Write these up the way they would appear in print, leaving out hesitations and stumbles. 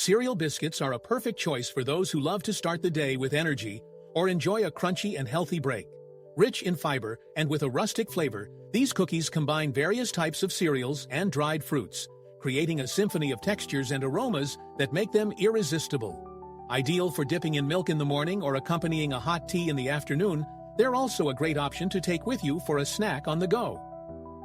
Cereal biscuits are a perfect choice for those who love to start the day with energy or enjoy a crunchy and healthy break. Rich in fiber and with a rustic flavor, these cookies combine various types of cereals and dried fruits, creating a symphony of textures and aromas that make them irresistible. Ideal for dipping in milk in the morning or accompanying a hot tea in the afternoon, they're also a great option to take with you for a snack on the go.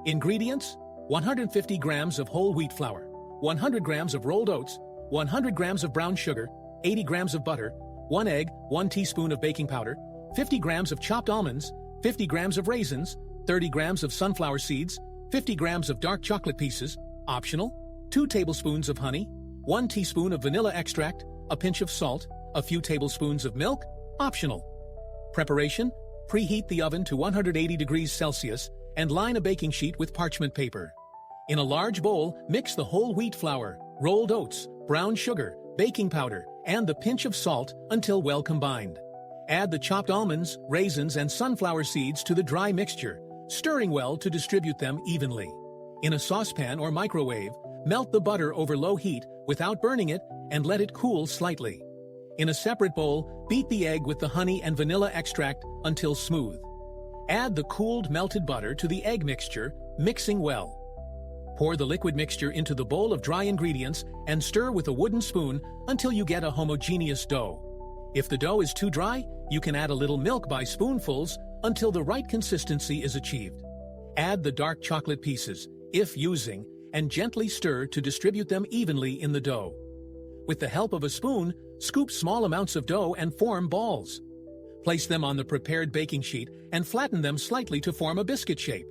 Ingredients: 150 grams of whole wheat flour, 100 grams of rolled oats, 100 grams of brown sugar, 80 grams of butter, 1 egg, 1 teaspoon of baking powder, 50 grams of chopped almonds, 50 grams of raisins, 30 grams of sunflower seeds, 50 grams of dark chocolate pieces, optional, 2 tablespoons of honey, 1 teaspoon of vanilla extract, a pinch of salt, a few tablespoons of milk, optional. Preparation: preheat the oven to 180 degrees Celsius and line a baking sheet with parchment paper. In a large bowl, mix the whole wheat flour, rolled oats, brown sugar, baking powder, and the pinch of salt until well combined. Add the chopped almonds, raisins, and sunflower seeds to the dry mixture, stirring well to distribute them evenly. In a saucepan or microwave, melt the butter over low heat without burning it and let it cool slightly. In a separate bowl, beat the egg with the honey and vanilla extract until smooth. Add the cooled melted butter to the egg mixture, mixing well. Pour the liquid mixture into the bowl of dry ingredients and stir with a wooden spoon until you get a homogeneous dough. If the dough is too dry, you can add a little milk by spoonfuls until the right consistency is achieved. Add the dark chocolate pieces, if using, and gently stir to distribute them evenly in the dough. With the help of a spoon, scoop small amounts of dough and form balls. Place them on the prepared baking sheet and flatten them slightly to form a biscuit shape.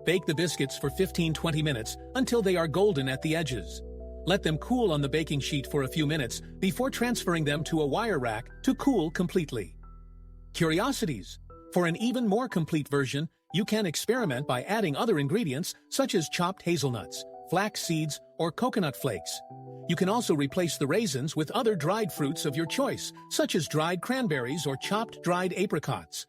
Bake the biscuits for 15-20 minutes until they are golden at the edges. Let them cool on the baking sheet for a few minutes before transferring them to a wire rack to cool completely. Curiosities. For an even more complete version, you can experiment by adding other ingredients such as chopped hazelnuts, flax seeds, or coconut flakes. You can also replace the raisins with other dried fruits of your choice, such as dried cranberries or chopped dried apricots.